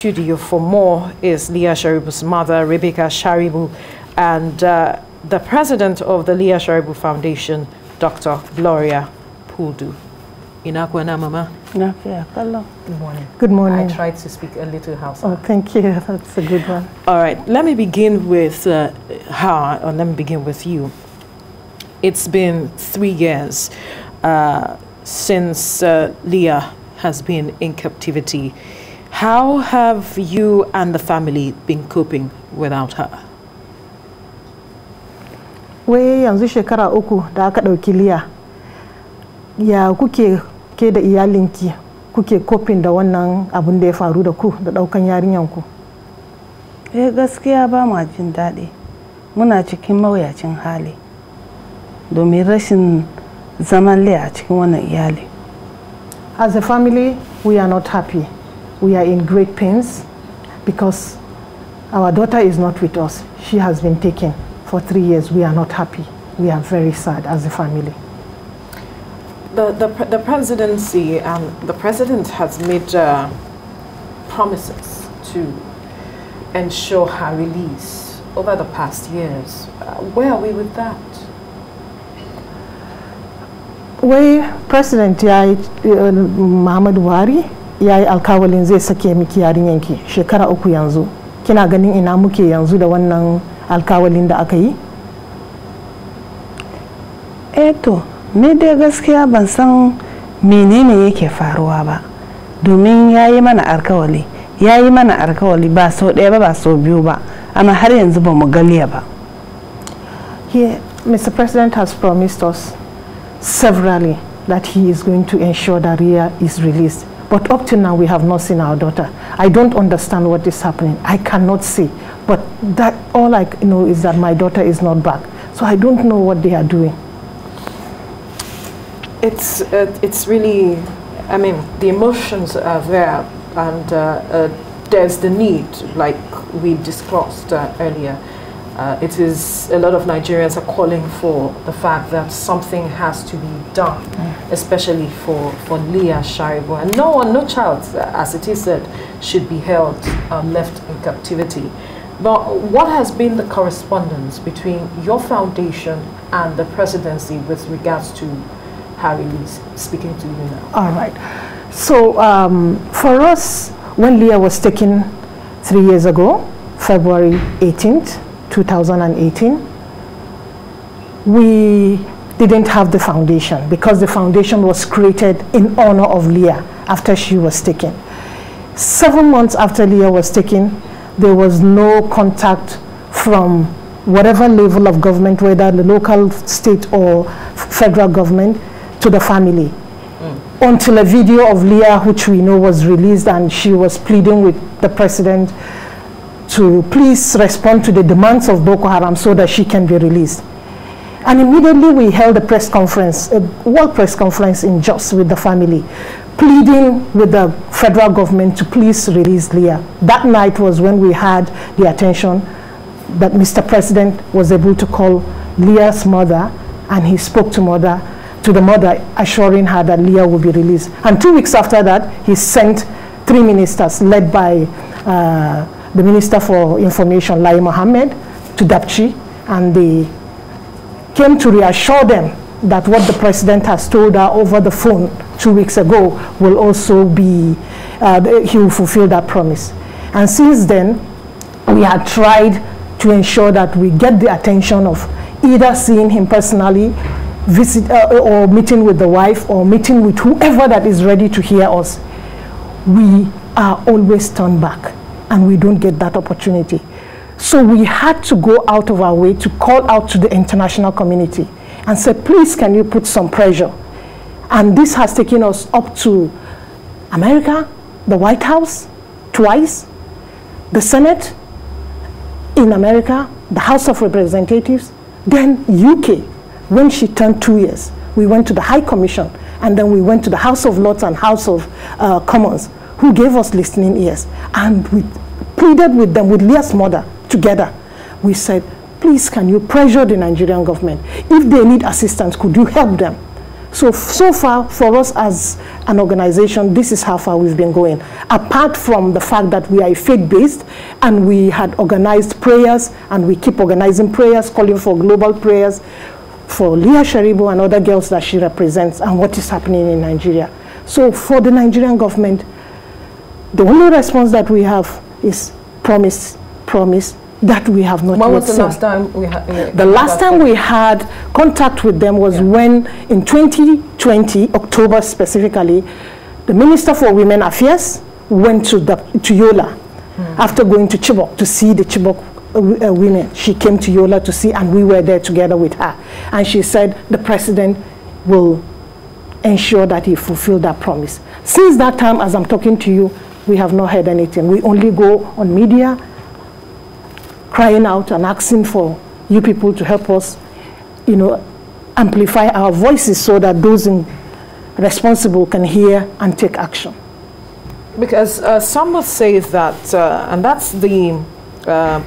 studio for more is Leah Sharibu's mother, Rebecca Sharibu, and the president of the Leah Sharibu Foundation, Dr. Gloria Puldu. Inakwana, Mama. Hello. Good morning. Good morning. I tried to speak a little Hausa. Oh, thank you. That's a good one. All right. Let me begin with her, or let me begin with you. It's been 3 years since Leah has been in captivity. How have you and the family been coping without her? Wai yanzu shekara uku da aka ɗauki Leah. Ya kuke ke da iyalinki kuke coping da wannan abun da ya faru da ku da ɗaukan yarinyanku? Gaskiya ba ma jin daɗi. Muna cikin mawuyacin hali. Domin rashin zaman Leah a cikin wannan iyali. As a family, we are not happy. We are in great pains because our daughter is not with us. She has been taken for 3 years. We are not happy. We are very sad as a family. The presidency and the president has made promises to ensure her release over the past years. Where are we with that? Wai president Muhammadu Buhari ya yi alkawalin zai sake miki yarinyanki shekara uku yanzu. Kina ganin ina muke yanzu da wannan alkawalin da aka yi? To, ni dai gaskiya ban san menene yake faruwa ba. Domin yayi mana alkawali ba so ɗaya ba so biyu ba, amma har yanzu ba mu ga Leah ba. Mr. President has promised us severally that he is going to ensure that Leah is released. But up to now, we have not seen our daughter. I don't understand what is happening. I cannot see. But that all I know is that my daughter is not back. So I don't know what they are doing. It's really, I mean, the emotions are there, and there's the need, like we discussed earlier. It is a lot of Nigerians are calling for the fact that something has to be done, especially for Leah Sharibu. And no child, as it is said, should be held left in captivity. But what has been the correspondence between your foundation and the presidency with regards to her release? Speaking to you now. All right. So for us, when Leah was taken 3 years ago, February 18th, 2018, we didn't have the foundation because the foundation was created in honor of Leah after she was taken. 7 months after Leah was taken, there was no contact from whatever level of government, whether the local, state, or federal government, to the family. Until a video of Leah, which we know was released, and she was pleading with the president to please respond to the demands of Boko Haram so that she can be released. And immediately we held a press conference, a world press conference in Jos with the family, pleading with the federal government to please release Leah. That night was when we had the attention that Mr. President was able to call Leah's mother, and he spoke to the mother, assuring her that Leah will be released. And 2 weeks after that, he sent 3 ministers led by the Minister for Information, Lai Mohammed, to Dapchi, and they came to reassure them that what the president has told her over the phone 2 weeks ago will also be, he will fulfill that promise. And since then, we had tried to ensure that we get the attention of either seeing him personally, or meeting with the wife, or meeting with whoever that is ready to hear us. We are always turned back, and we don't get that opportunity. So we had to go out of our way to call out to the international community and say, please, can you put some pressure? And this has taken us up to America, the White House, twice, the Senate in America, the House of Representatives, then UK. When she turned 2 years, we went to the High Commission, and then we went to the House of Lords and House of Commons, who gave us listening ears. And we pleaded with them, with Leah's mother, together. We said, please, can you pressure the Nigerian government? If they need assistance, could you help them? So far, for us as an organization, this is how far we've been going. Apart from the fact that we are faith-based, and we had organized prayers, and we keep organizing prayers, calling for global prayers for Leah Sharibu and other girls that she represents, and what is happening in Nigeria. So for the Nigerian government, the only response that we have is promise, that we have not yet seen. When was the last time we had? The last time we had contact with them was when, in 2020, October specifically, the Minister for Women Affairs went to Yola after going to Chibok to see the Chibok women. She came to Yola to see, and we were there together with her. And she said the president will ensure that he fulfilled that promise. Since that time, as I'm talking to you, we have not heard anything. We only go on media, crying out and asking for you people to help us, amplify our voices so that those responsible can hear and take action. Because some must say that, and that's the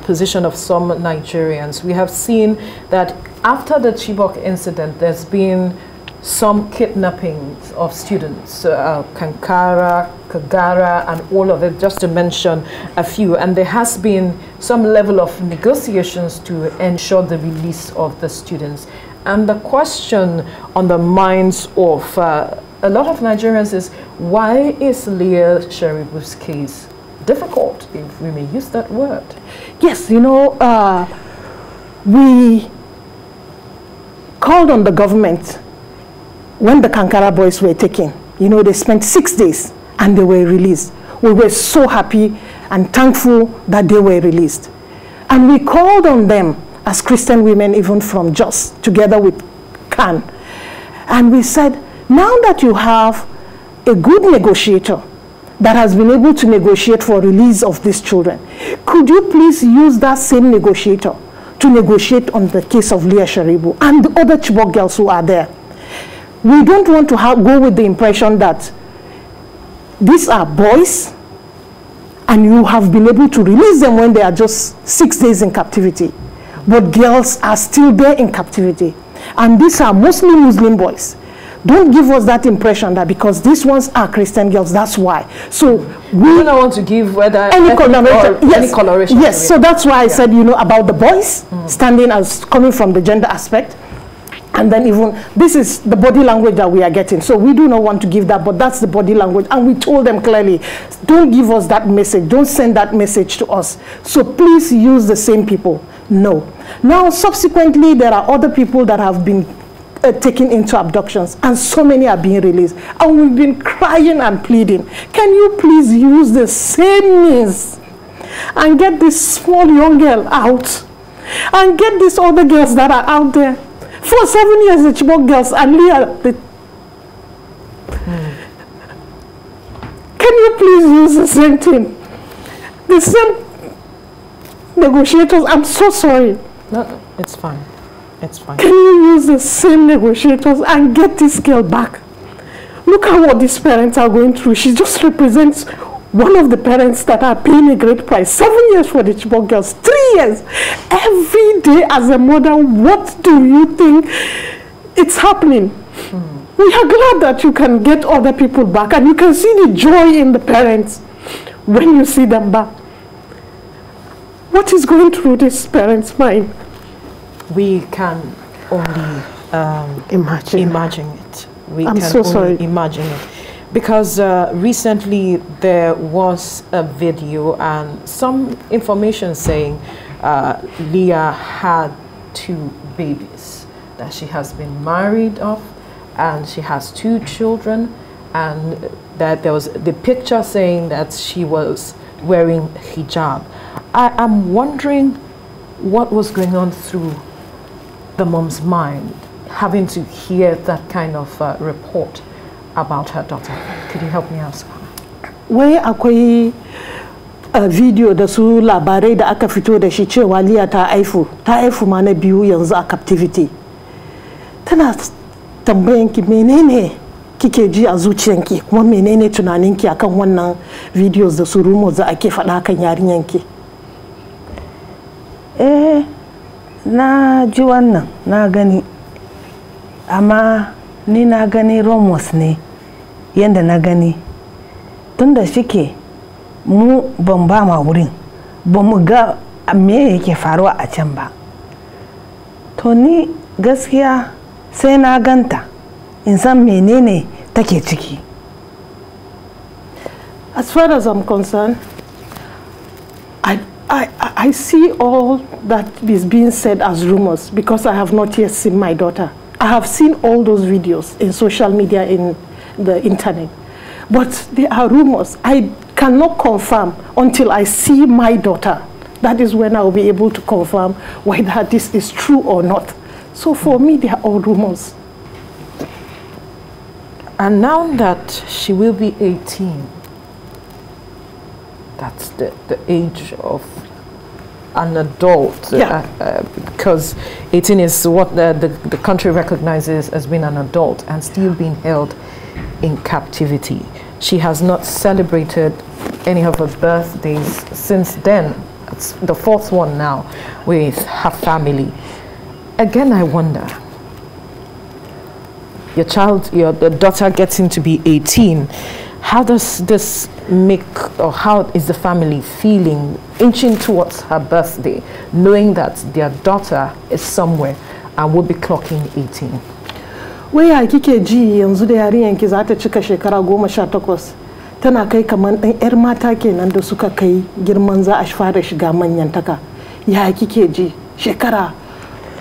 position of some Nigerians, we have seen that after the Chibok incident, there's been some kidnappings of students, Kankara, Kagara, and all of it, just to mention a few. And there has been some level of negotiations to ensure the release of the students. And the question on the minds of a lot of Nigerians is, why is Leah Sharibu's case difficult, if we may use that word? Yes, we called on the government when the Kankara boys were taken. They spent 6 days and they were released. We were so happy and thankful that they were released. And we called on them as Christian women, even from Jos, together with Khan. And we said, now that you have a good negotiator that has been able to negotiate for release of these children, could you please use that same negotiator to negotiate on the case of Leah Sharibu and the other Chibok girls who are there? We don't want to go with the impression that these are boys and you have been able to release them when they are just 6 days in captivity. But girls are still there in captivity. And these are mostly Muslim boys. Don't give us that impression that because these ones are Christian girls, that's why. So we don't want to give whether any coloration. Yes, any coloration. Yes, so that's why I said, about the boys standing as coming from the gender aspect. And then even, this is the body language that we are getting. So we do not want to give that, but that's the body language. And we told them clearly, don't give us that message. Don't send that message to us. So please use the same people. No. Now, subsequently, there are other people that have been taken into abductions, and so many are being released. And we've been crying and pleading. Can you please use the same means and get this small young girl out? And get these other girls that are out there. For 7 years, the Chibok girls and Leah. Can you please use the same thing? The same negotiators. I'm so sorry. No, it's fine. It's fine. Can you use the same negotiators and get this girl back? Look at what these parents are going through. She just represents one of the parents that are paying a great price. 7 years for the Chibok girls, 3 years. Every day as a mother, what do you think it's happening? We are glad that you can get other people back, and you can see the joy in the parents when you see them back. What is going through this parents' mind? We can only imagine it. I'm so sorry. Imagine it. Because recently there was a video and some information saying Leah had 2 babies, that she has been married off and she has 2 children, and that there was the picture saying that she was wearing hijab. I'm wondering what was going on through the mom's mind, having to hear that kind of report about her daughter. Could you help me ask her? Wai akwai video da su labarai da aka fito da shi cewa Leah ta haifu ma na biyu yanzu a captivity. Tana tambayanki menene kike ji a zuciyanki, kuma menene tunaninki akan wannan videos da su rumors da ake faɗa kan yarinyanki? Na ji wannan, na gani, amma ni na gani rumors ne yanda na gani tunda shike mu ban ba ma wurin ba mu ga me yake faruwa a can ba to ni gaskiya sai na ganta in san menene take ciki. As far as I'm concerned, I see all that is being said as rumors because I have not yet seen my daughter. I have seen all those videos in social media, in the internet. But they are rumors. I cannot confirm until I see my daughter. That is when I will be able to confirm whether this is true or not. So for me, they are all rumors. And now that she will be 18, that's the age of an adult, because 18 is what the country recognizes as being an adult and still being held in captivity. She has not celebrated any of her birthdays since then. It's the fourth one now with her family. Again, I wonder, the daughter getting to be 18, how does this make, or how is the family feeling inching towards her birthday, knowing that their daughter is somewhere and will be clocking 18? Waya kike ji yanzu da yarinyar ki za ta cika shekara 18 tana kai kaman ɗan 'yar mata kenan da suka kai girman za a fara shiga manyan taka. Ya kike ji shekara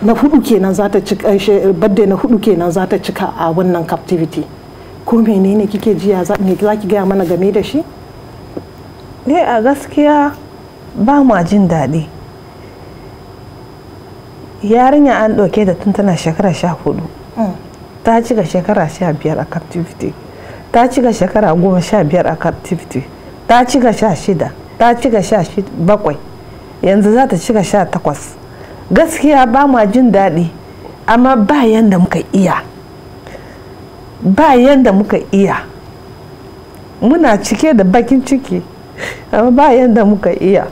na 4 kenan za ta cika, birthday na 4 kenan za ta cika a wannan captivity. Ko menene kike ji ya za ki gaya mana game da shi? A gaskiya ba ma jin daɗi. Yarinya an ɗauke da tun tana shekara 14. Ta cika shekara 15 a captivity. Ta cika shekara 15 a captivity. Ta cika 16. Ta cika 17. Yanzu za ta cika 18. Gaskiya ba ma jin daɗi, amma ba yanda muka iya. Ba yanda muka iya. Muna cike da bakin ciki, amma ba yanda muka iya.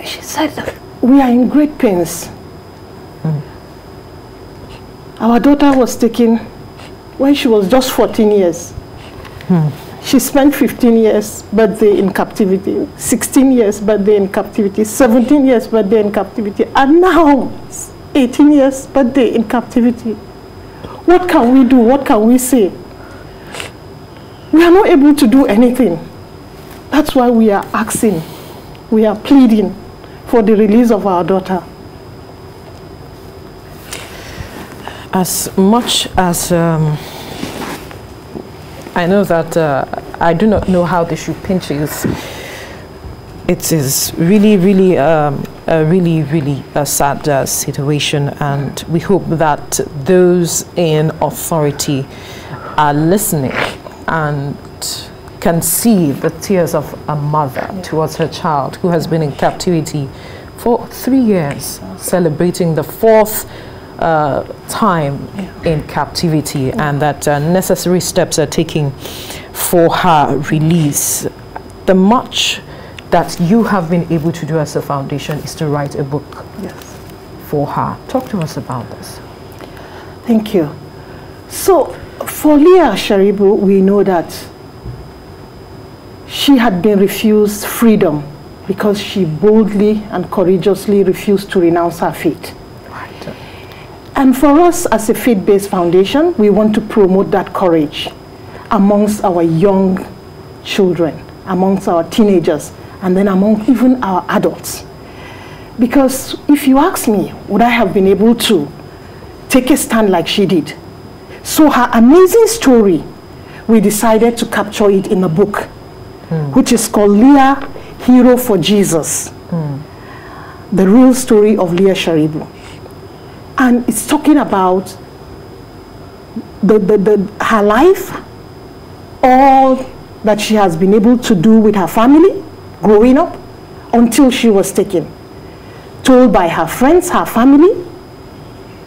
She said, we are in great pains. Our daughter was taken when she was just 14 years. She spent 15 years birthday in captivity, 16 years birthday in captivity, 17 years birthday in captivity, and now 18 years birthday in captivity. What can we do? What can we say? We are not able to do anything. That's why we are asking, we are pleading for the release of our daughter. As much as I know that I do not know how they should pinch it. It is really, really, really a sad situation, and we hope that those in authority are listening and can see the tears of a mother towards her child who has been in captivity for 3 years, celebrating the 4th time in captivity, and that necessary steps are taken for her release. The much that you have been able to do as a foundation is to write a book for her. Talk to us about this. Thank you. So for Leah Sharibu, we know that she had been refused freedom because she boldly and courageously refused to renounce her faith. And for us as a faith-based foundation, we want to promote that courage amongst our young children, amongst our teenagers, and then among even our adults. Because if you ask me, would I have been able to take a stand like she did? So her amazing story, we decided to capture it in a book, which is called Leah, Hero for Jesus. The real story of Leah Sharibu. And it's talking about her life, all that she has been able to do with her family, growing up, until she was taken. Told by her friends, her family,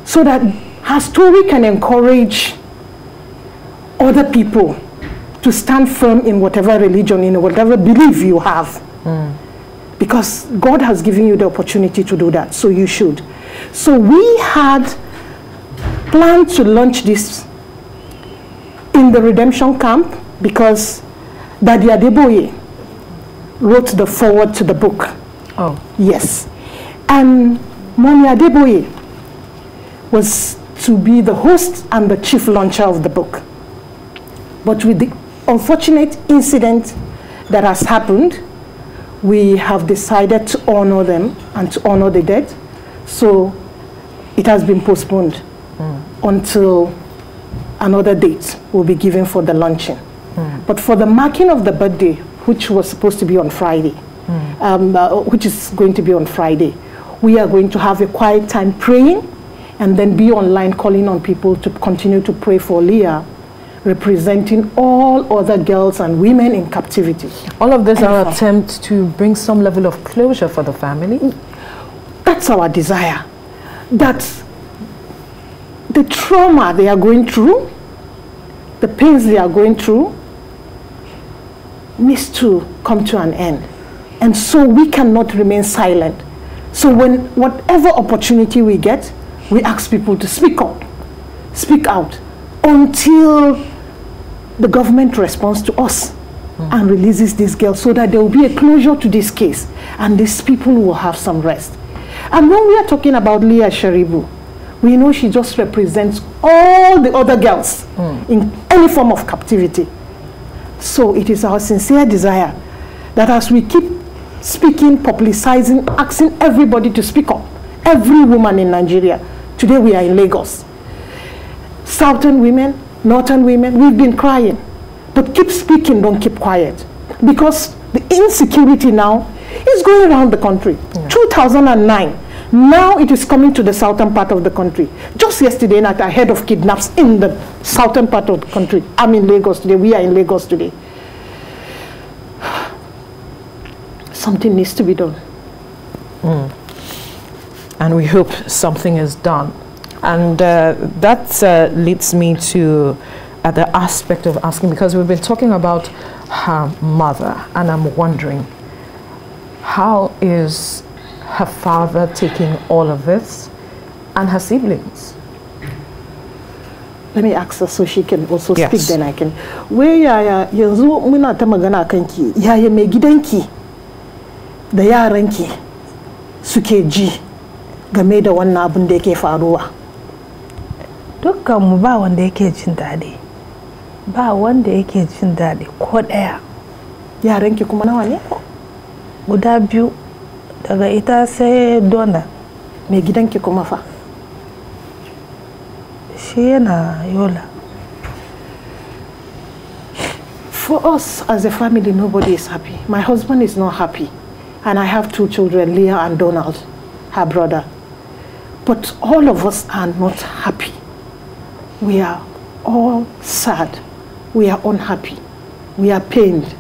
so that her story can encourage other people to stand firm in whatever religion, in whatever belief you have. Because God has given you the opportunity to do that, so you should. So we had planned to launch this in the redemption camp because Daddy Adeboye wrote the foreword to the book. Oh. Yes. And Mommy Adeboye was to be the host and the chief launcher of the book. But with the unfortunate incident that has happened, we have decided to honor them and to honor the dead. So it has been postponed until another date will be given for the launching. But for the marking of the birthday, which was supposed to be on Friday, which is going to be on Friday, we are going to have a quiet time praying and then be online calling on people to continue to pray for Leah, representing all other girls and women in captivity. All of this are attempts to bring some level of closure for the family? That's our desire. That the trauma they are going through, the pains they are going through, needs to come to an end. And so we cannot remain silent. So when whatever opportunity we get, we ask people to speak up, speak out, until the government responds to us and releases these girls, so that there will be a closure to this case and these people will have some rest. And when we are talking about Leah Sharibu, we know she just represents all the other girls in any form of captivity. So it is our sincere desire that as we keep speaking, publicizing, asking everybody to speak up, every woman in Nigeria, today we are in Lagos, Southern women, Northern women, we've been crying, but keep speaking, don't keep quiet, because the insecurity now is going around the country. 2009, now it is coming to the southern part of the country. Just yesterday night I heard of kidnaps in the southern part of the country. I'm in Lagos today, we are in Lagos today. Something needs to be done. And we hope something is done. And that leads me to the aspect of asking, because we've been talking about her mother, and I'm wondering, how is her father taking all of this, and her siblings? Let me ask her so she can also speak, then I can. Where yanzu muna ta magana kanki, yaya mai gidanki da yaranki suke ji game da wannan abin da yake faruwa? Dukkanmu ba wanda yake jin daɗi, ba wanda yake jin daɗi ko ɗaya. Yaranki kuma nawa ne? Guda biyu, daga ita sai Donna. Mai gidanki kuma fa? Shi yana Yola. For us as a family, nobody is happy. My husband is not happy, and I have 2 children, Leah and Donald, her brother. But all of us are not happy. We are all sad. We are unhappy. We are pained.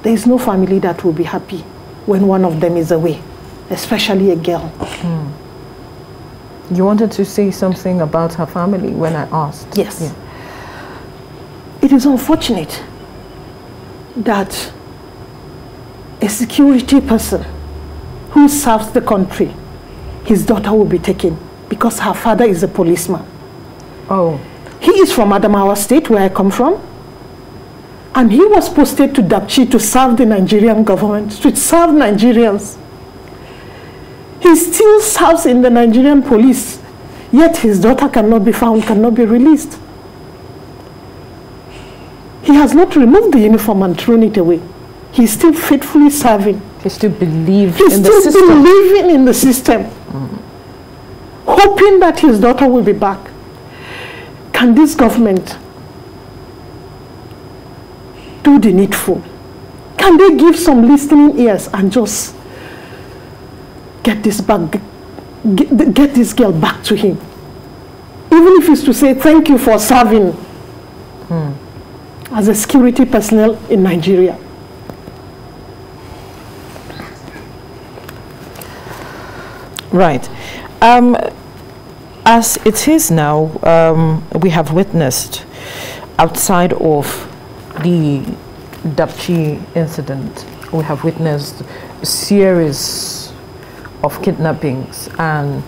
There is no family that will be happy when one of them is away, especially a girl. You wanted to say something about her family when I asked. Yes. Yeah. It is unfortunate that a security person who serves the country, his daughter will be taken because her father is a policeman. Oh. He is from Adamawa State, where I come from. And he was posted to Dapchi to serve the Nigerian government, to serve Nigerians. He still serves in the Nigerian police, yet his daughter cannot be found, cannot be released. He has not removed the uniform and thrown it away. He's still faithfully serving. He still believes in the system. He's still believing in the system, hoping that his daughter will be back. Can this government do the needful? Can they give some listening ears and just get this back, get this girl back to him? Even if it's to say thank you for serving as a security personnel in Nigeria. Right. As it is now, we have witnessed, outside of the Dapchi incident, we have witnessed a series of kidnappings, and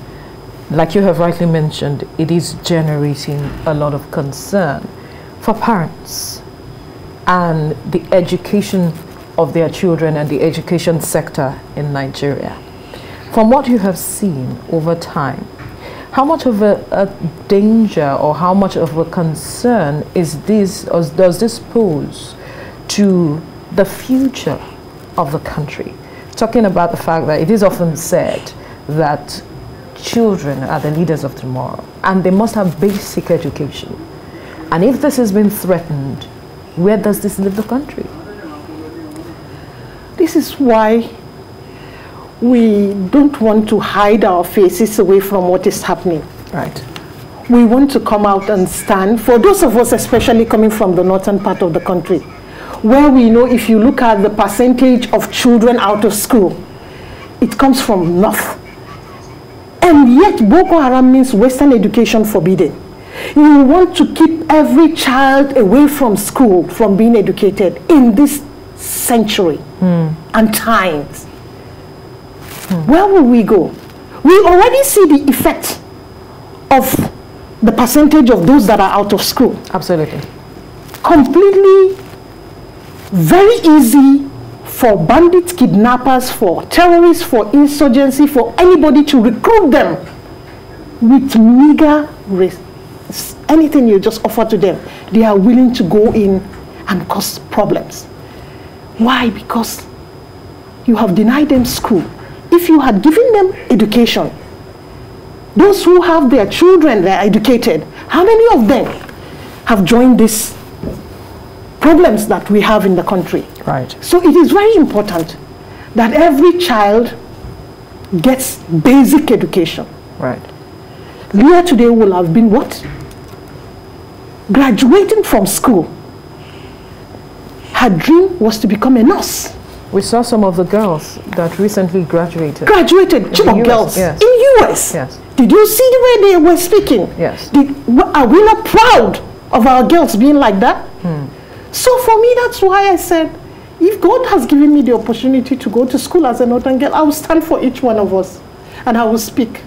like you have rightly mentioned, it is generating a lot of concern for parents and the education of their children and the education sector in Nigeria. From what you have seen over time, how much of a danger or how much of a concern is this, or does this pose to the future of the country? Talking about the fact that it is often said that children are the leaders of tomorrow and they must have basic education. And if this has been threatened, where does this leave the country? This is why we don't want to hide our faces away from what is happening. Right. We want to come out and stand, for those of us especially coming from the northern part of the country, where we know if you look at the percentage of children out of school, it comes from north. And yet Boko Haram means Western education forbidden. You want to keep every child away from school, from being educated in this century and times. Where will we go? We already see the effect of the percentage of those that are out of school. Absolutely. Completely very easy for bandits, kidnappers, for terrorists, for insurgency, for anybody to recruit them with meager risk. Anything you just offer to them, they are willing to go in and cause problems. Why? Because you have denied them school. If you had given them education, those who have their children, they are educated, how many of them have joined these problems that we have in the country? Right. So it is very important that every child gets basic education. Right. Leah today will have been what? Graduating from school. Her dream was to become a nurse. We saw some of the girls that recently graduated. Chibok girls, yes. In US. Yes. Did you see the way they were speaking? Yes. Are we not proud of our girls being like that? So for me, that's why I said, if God has given me the opportunity to go to school as a northern girl, I will stand for each one of us and I will speak.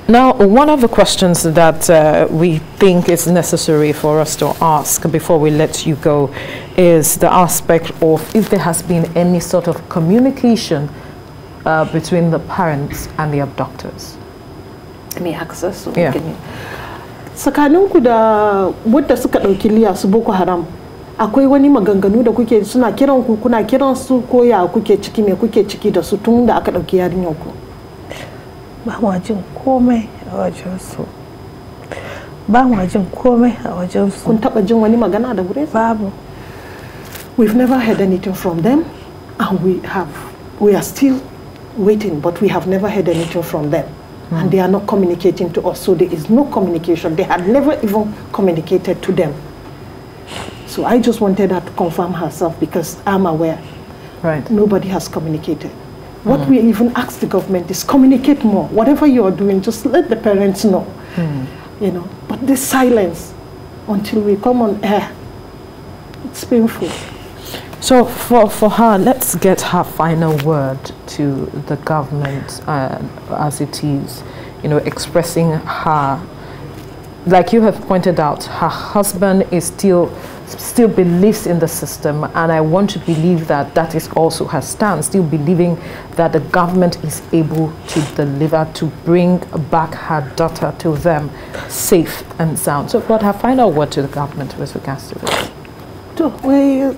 Now, one of the questions that we think is necessary for us to ask before we let you go is the aspect of if there has been any sort of communication between the parents and the abductors. Me access. Yeah. Tsakaninku da wadda suka ɗauki Leah su Boko Haram, akwai wani maganganu da kuke suna kiran ku, kuna kiran su, ko ya kuke ciki, me kuke ciki da su tun da aka ɗauki yarinyar ku? Ba ma jin komai a wajen su. Ba ma jin komai a wajen su. Kun taɓa jin wani magana da gure su? Babu. We've never heard anything from them, and we are still waiting, but we have never heard anything from them. And they are not communicating to us, so there is no communication. They had never even communicated to them. So I just wanted her to confirm herself, because I'm aware. Right. Nobody has communicated. What we even ask the government is communicate more. Whatever you are doing, just let the parents know. You know, but this silence until we come on air, it's painful. So for her, let's get her final word to the government as it is, you know, expressing her, like you have pointed out, her husband is still believes in the system, and I want to believe that that is also her stance, still believing that the government is able to deliver, to bring back her daughter to them safe and sound. So what her final word to the government with regards to this? To wai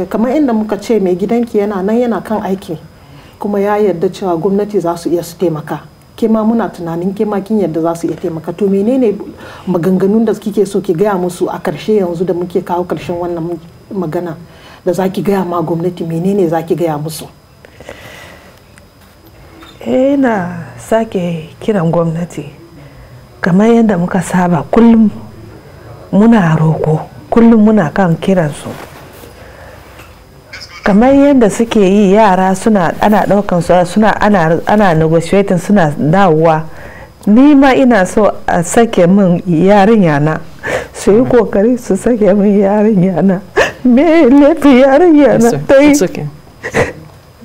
kamar inda muka ce mai gidanki yana nan yana kan aiki, kuma ya yarda cewa gwamnati za su iya su taimaka. Ke ma muna tunanin ke ma kin yarda za su iya taimaka. To menene maganganun da kike so ki gaya musu a karshe yanzu da muke kawo karshen wannan magana da za ki gaya ma gwamnati, menene za ki gaya musu? Na sake kiran gwamnati kamar yadda muka saba, kullum muna roko, kullum muna kan kiransu, kamar yadda suke yi. Yara suna ana daukan su, suna ana negotiating, suna dawowa. Ni ma ina so a sake min yarinya na, su yi kokari su sake min yarinya na. Me laifin yarinya na ta yi?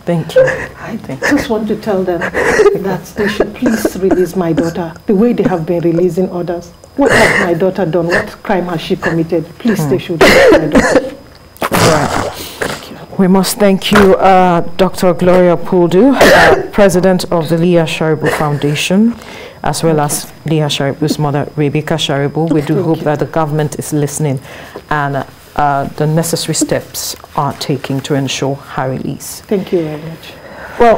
Thank you. I just want to tell them that they should please release my daughter the way they have been releasing others. What has my daughter done? What crime has she committed? Please, they should release my daughter. We must thank you, Dr. Gloria Puldu, President of the Leah Sharibu Foundation, as well as Leah Sharibu's mother, Rebecca Sharibu. We do hope that the government is listening and the necessary steps are taken to ensure her release. Thank you very much. Well,